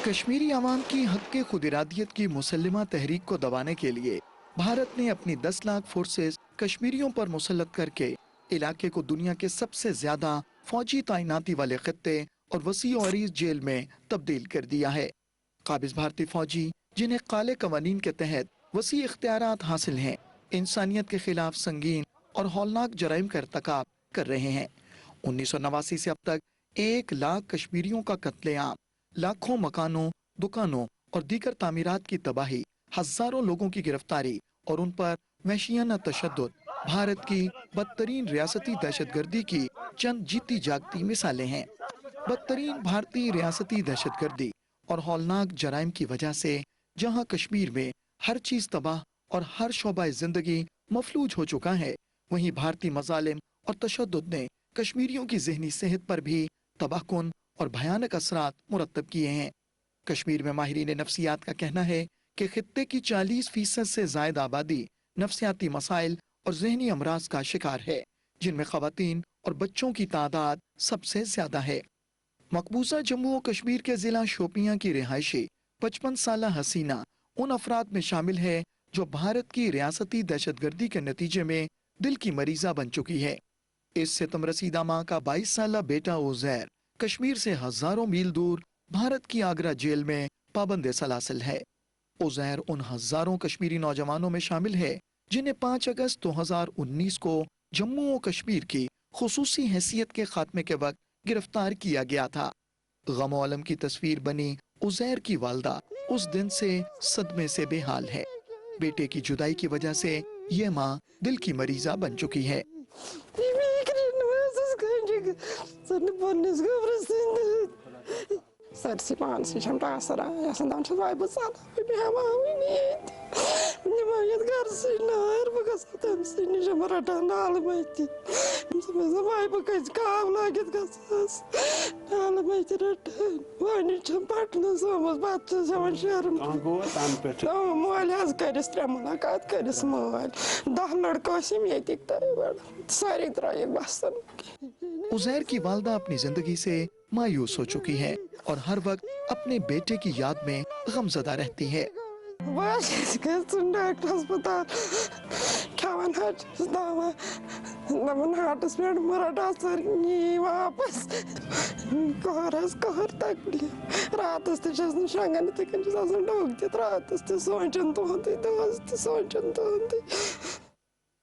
कश्मीरी अवाम की हक़ खुद इरादियत की मुसल्लिमा तहरीक को दबाने के लिए भारत ने अपनी 10 लाख फोर्सेस कश्मीरियों पर मुसल्लत करके इलाके को दुनिया के सबसे ज्यादा फौजी तैनाती वाले खत्ते और वसी और अरीज जेल में तब्दील कर दिया है। काबिज भारतीय फौजी जिन्हें काले कवानीन के तहत वसी इख्तियारात हासिल हैं, इंसानियत के खिलाफ संगीन और हौलनाक जराइम का इर्तिकाब कर रहे हैं। 1989 से अब तक 1 लाख कश्मीरियों का कत्लेआम, लाखों मकानों, दुकानों और दीगर तामीरात की तबाही, हजारों लोगों की गिरफ्तारी और उन पर वहशियाना तशद्दुद भारत की बदतरीन रियासती दहशतगर्दी की चंद जीती जागती मिसालें हैं। बदतरीन भारतीय रियासती दहशतगर्दी और हौलनाक जराइम की वजह से जहां कश्मीर में हर चीज तबाह और हर शोबा जिंदगी मफलूज हो चुका है, वहीं भारतीय मजालिम और तशद्दुद ने कश्मीरियों की जहनी सेहत पर भी तबाहकुन और भयानक असरात मुरतब किए हैं। कश्मीर में माहिरीन नफ्सियात का कहना है कि खित्ते की 40% से ज्यादा आबादी नफ्सियाती मसाइल और जहनी अमराज का शिकार है, जिनमें खवातीन और बच्चों की तादाद सबसे ज्यादा है। मकबूजा जम्मू और कश्मीर के जिला शोपियां की रिहायशी 55 साल हसीना उन अफराद में शामिल है जो भारत की रियासती दहशतगर्दी के नतीजे में दिल की मरीजा बन चुकी है। इस सितम रसीदा माँ का 22 साल बेटा उज़ैर कश्मीर से हजारों मील दूर भारत की आगरा जेल में पाबंद सलासिल है। उज़ैर उन हजारों कश्मीरी नौजवानों में शामिल है जिन्हें 5 अगस्त 2019 को जम्मू और कश्मीर की खुसूसी हैसियत के खात्मे के वक्त गिरफ्तार किया गया था। गम और अलम की तस्वीर बनी उज़ैर की वालदा उस दिन से सदमे से बेहाल है। बेटे की जुदाई की वजह से ये माँ दिल की मरीजा बन चुकी है। Sarsi paansi sham tasara yasan dan chai bu sala bi hama ni ni ma yad garsi na er bagas tam sin jamara tanal maiti sama mai bagas kaavla git gasas nal maiti rat wani champat na sama bat sama sharam go tan pet moal has kadis tramulakat kadis moal 10 ladka sim ye tikta sare traye basan Uzair की वालदा अपनी जिंदगी से मायूस हो चुकी है और हर वक्त अपने बेटे की याद में गमज़दा रहती है।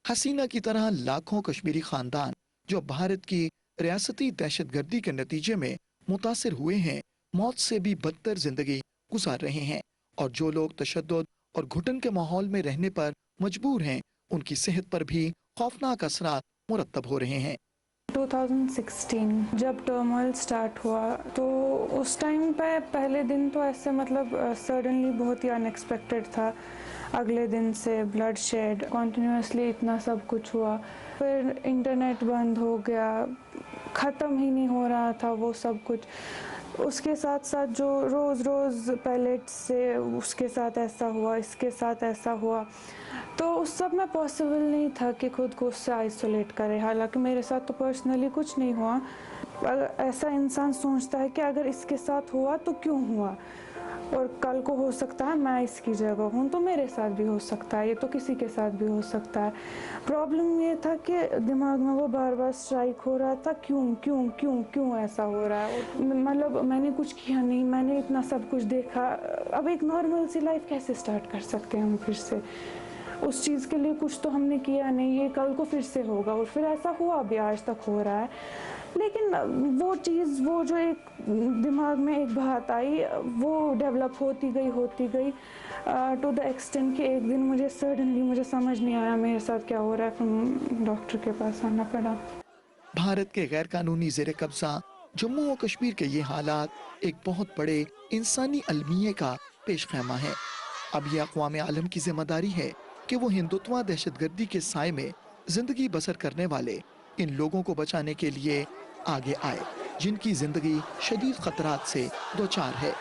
हसीना की तरह लाखों कश्मीरी खानदान जो भारत की रियासती दहशतगर्दी के नतीजे में मुतासिर हुए हैं, मौत से भी बदतर जिंदगी गुजार रहे हैं, और जो लोग तशद्दुद और घुटन के माहौल में रहने पर मजबूर हैं, उनकी सेहत पर भी खौफनाक असरात मुरतब हो रहे हैं। 2016 जब टर्मोइल स्टार्ट हुआ तो उस टाइम पे पहले दिन तो ऐसे मतलब सडनली बहुत ही अनएक्सपेक्टेड था। अगले दिन से ब्लड शेड कॉन्टिन्यूसली इतना सब कुछ हुआ, फिर इंटरनेट बंद हो गया, ख़त्म ही नहीं हो रहा था वो सब कुछ। उसके साथ साथ जो रोज़ पैलेट्स से उसके साथ ऐसा हुआ, इसके साथ ऐसा हुआ, तो उस सब में पॉसिबल नहीं था कि खुद को उससे आइसोलेट करे। हालांकि मेरे साथ तो पर्सनली कुछ नहीं हुआ। ऐसा इंसान सोचता है कि अगर इसके साथ हुआ तो क्यों हुआ, और कल को हो सकता है मैं इसकी जगह हूँ तो मेरे साथ भी हो सकता है, ये तो किसी के साथ भी हो सकता है। प्रॉब्लम ये था कि दिमाग में वो बार बार स्ट्राइक हो रहा था, क्यों क्यों क्यों क्यों ऐसा हो रहा है। मतलब मैंने कुछ किया नहीं, मैंने इतना सब कुछ देखा, अब एक नॉर्मल सी लाइफ कैसे स्टार्ट कर सकते हैं हम फिर से। उस चीज़ के लिए कुछ तो हमने किया नहीं, ये कल को फिर से होगा, और फिर ऐसा हुआ भी, आज तक हो रहा है। लेकिन वो चीज़, वो जो एक दिमाग में एक बात आई, वो डेवलप होती गई टू द एक्सटेंट कि एक दिन मुझे सडनली मुझे समझ नहीं आया मेरे साथ क्या हो रहा है, फिर डॉक्टर के पास आना पड़ा। भारत के गैर कानूनी ज़ेर कब्जा जम्मू और कश्मीर के ये हालात एक बहुत बड़े इंसानी अलमिये का पेश खैमा है। अब ये अक़वाम आलम की जिम्मेदारी है कि वो हिंदुत्व दहशतगर्दी के साए में जिंदगी बसर करने वाले इन लोगों को बचाने के लिए आगे आए, जिनकी जिंदगी शदीद खतरात से दो चार है।